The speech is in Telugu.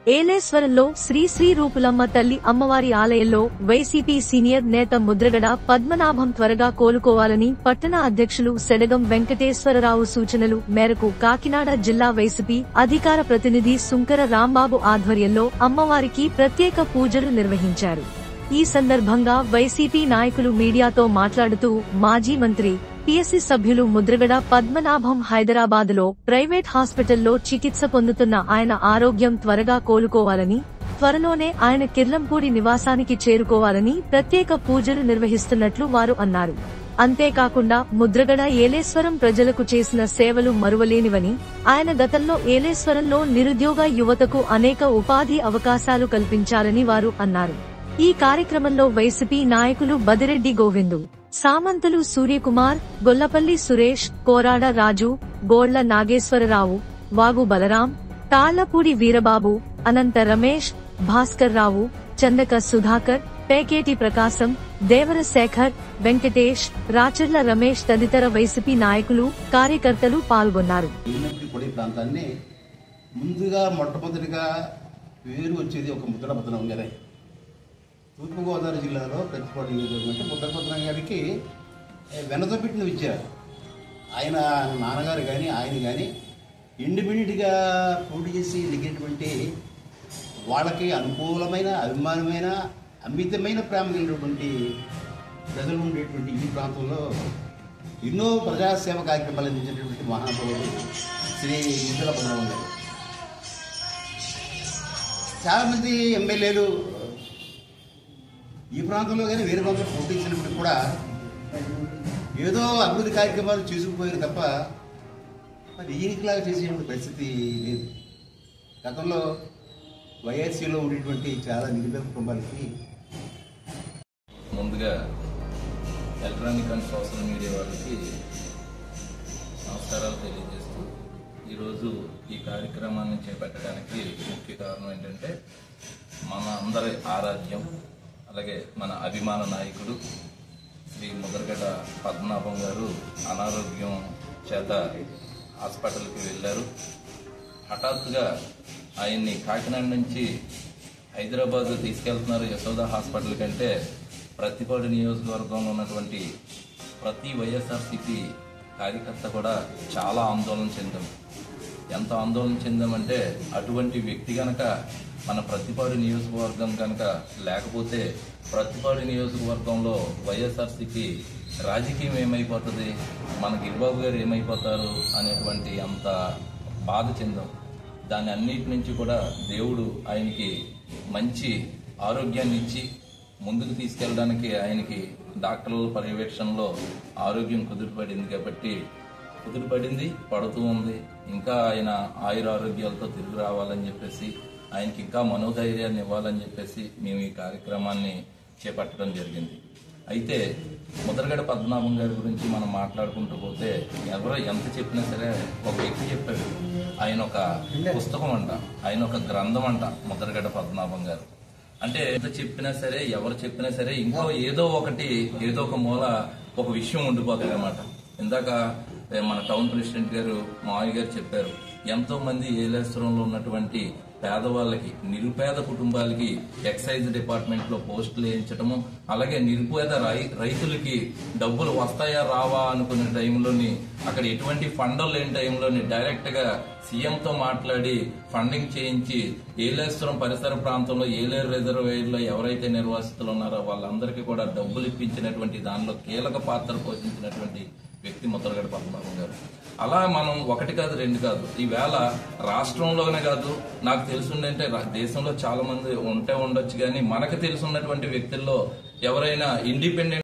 ఏలేశ్వరంలో శ్రీ శ్రీ రూపులమ్మ తల్లి అమ్మవారి ఆలయంలో వైసీపీ సీనియర్ నేత ముద్రగడ పద్మనాభం త్వరగా కోలుకోవాలని పట్టణ అధ్యక్షులు సెడగం వెంకటేశ్వరరావు సూచనలు మేరకు కాకినాడ జిల్లా వైసీపీ అధికార ప్రతినిధి సుంకర రాంబాబు ఆధ్వర్యంలో అమ్మవారికి ప్రత్యేక పూజలు నిర్వహించారు. ఈ సందర్భంగా వైసీపీ నాయకులు మీడియాతో మాట్లాడుతూ మాజీ మంత్రి, పిఎస్సి సభ్యులు ముద్రగడ పద్మనాభం హైదరాబాద్లో ప్రైవేట్ హాస్పిటల్లో చికిత్స పొందుతున్న ఆయన ఆరోగ్యం త్వరగా కోలుకోవాలని, త్వరలోనే ఆయన కిర్లంపూడి నివాసానికి చేరుకోవాలని ప్రత్యేక పూజలు నిర్వహిస్తున్నట్లు వారు అన్నారు. అంతేకాకుండా ముద్రగడ ఏలేశ్వరం ప్రజలకు చేసిన సేవలు మరువలేనివని, ఆయన గతంలో ఏలేశ్వరంలో నిరుద్యోగ యువతకు అనేక ఉపాధి అవకాశాలు కల్పించారని వారు అన్నారు. ఈ కార్యక్రమంలో వైసీపీ నాయకులు బదిరెడ్డి గోవిందు, సామంతులు సూర్యకుమార్, గొల్లపల్లి సురేష్, కోరాడ రాజు, గోళ్ల నాగేశ్వరరావు, వాగు బలరాం, తాళ్లపూడి వీరబాబు, అనంత రమేష్, భాస్కర్ రావు, చందక సుధాకర్, పేకేటి ప్రకాశం, దేవర శేఖర్, వెంకటేష్, రాచర్ల రమేష్ తదితర వైసీపీ నాయకులు, కార్యకర్తలు పాల్గొన్నారు. ముందుగా మొట్టమొదటిగా పేరు వచ్చేది ఒక ముద్రగడ పద్మనాభం గారే. తూర్పుగోదావరి జిల్లాలో ప్రతిపాడు అంటే ముద్రగడ పద్మనాభం గారికి వెనకబెట్టిన విద్య. ఆయన నాన్నగారు కానీ ఆయన కానీ ఇండిపెండెంట్గా పోటీ చేసి నెగ్గినటువంటి వాళ్ళకి అనుకూలమైన, అభిమానమైన, అమితమైన ప్రేమ కలిగినటువంటి ప్రజలు ఉండేటువంటి ఈ ప్రాంతంలో ఎన్నో ప్రజాసేవ కార్యక్రమాలు అందించేటటువంటి మహానుభావుడు శ్రీ ముద్రగడ పద్మనాభం గారు. చాలామంది ఎమ్మెల్యేలు ఈ ప్రాంతంలో కానీ వేరే ప్రాంతంలో పోటీ చేసినప్పుడు కూడా ఏదో అభివృద్ధి కార్యక్రమాలు చేసుకుపోయారు తప్ప మరి ఈయనకిలాగా చేసేటువంటి పరిస్థితి లేదు. గతంలో వైఎస్సీలో ఉండేటువంటి చాలా నిరుపేద కుటుంబాలకి ముందుగా ఎలక్ట్రానిక్ అండ్ సోషల్ మీడియా వాళ్ళకి నమస్కారాలు తెలియజేస్తూ ఈరోజు ఈ కార్యక్రమాన్ని చేపట్టడానికి ముఖ్య కారణం ఏంటంటే మన అందరి ఆరాధ్యం, అలాగే మన అభిమాన నాయకుడు శ్రీ ముద్రగడ పద్మనాభం గారు అనారోగ్యం చేత హాస్పిటల్కి వెళ్ళారు. హఠాత్తుగా ఆయన్ని కాకినాడ నుంచి హైదరాబాద్ తీసుకెళ్తున్నారు యశోద హాస్పిటల్ కంటే ప్రతిపాడు నియోజకవర్గంలో ఉన్నటువంటి ప్రతి వైఎస్ఆర్సీపీ కార్యకర్త కూడా చాలా ఆందోళన చెందాం. ఎంత ఆందోళన చెందామంటే అటువంటి వ్యక్తి కనుక మన ప్రతిపాడు నియోజకవర్గం కనుక లేకపోతే ప్రతిపాడు నియోజకవర్గంలో వైఎస్ఆర్సీపీ రాజకీయం ఏమైపోతుంది, మన గిరిబాబు గారు ఏమైపోతారు అనేటువంటి అంత బాధ చెందాం. దాని అన్నిటి నుంచి కూడా దేవుడు ఆయనకి మంచి ఆరోగ్యాన్ని ఇచ్చి ముందుకు తీసుకెళ్ళడానికి ఆయనకి డాక్టర్ల పర్యవేక్షణలో ఆరోగ్యం కుదిరిపడింది, పడుతూ ఉంది. ఇంకా ఆయన ఆయురారోగ్యాలతో తిరిగి రావాలని చెప్పేసి, ఆయనకి ఇంకా మనోధైర్యాన్ని ఇవ్వాలని చెప్పేసి మేము ఈ కార్యక్రమాన్ని చేపట్టడం జరిగింది. అయితే ముద్రగడ పద్మనాభం గారి గురించి మనం మాట్లాడుకుంటూ పోతే ఎవరో ఎంత చెప్పినా సరే ఒక వ్యక్తి చెప్పాడు, ఆయన ఒక పుస్తకం అంట, ఆయన ఒక గ్రంథం అంట ముద్రగడ పద్మనాభం గారు. అంటే ఎంత చెప్పినా సరే, ఎవరు చెప్పినా సరే ఇంకో ఏదో ఒక మూల ఒక విషయం ఉండిపోతుంది అన్నమాట. ఇందాక మన టౌన్ ప్రెసిడెంట్ గారు, మావయ్య గారు చెప్పారు, ఎంతో మంది ఏలేశ్వరంలో ఉన్నటువంటి పేదవాళ్ళకి, నిరుపేద కుటుంబాలకి ఎక్సైజ్ డిపార్ట్మెంట్ లో పోస్టులు వేయించడము, అలాగే నిరుపేద రైతులకి డబ్బులు వస్తాయా రావా అనుకునే టైంలోని, అక్కడ ఎటువంటి ఫండ్ లేని టైంలోని డైరెక్ట్ గా సీఎంతో మాట్లాడి ఫండింగ్ చేయించి ఏలేశ్వరం పరిసర ప్రాంతంలో ఏలేరు రిజర్వేయర్లో ఎవరైతే నిర్వాసితులు ఉన్నారో వాళ్ళందరికీ కూడా డబ్బులు ఇప్పించినటువంటి దానిలో కీలక పాత్ర పోషించినటువంటి వ్యక్తి ముద్రగడ పద్మనాభం గారు. అలా మనం ఒకటి కాదు, రెండు కాదు, ఈవేళ రాష్ట్రంలోనే కాదు, నాకు తెలుసుందంటే దేశంలో చాలా మంది ఉండొచ్చు, కానీ మనకు తెలుసున్నటువంటి వ్యక్తుల్లో ఎవరైనా ఇండిపెండెంట్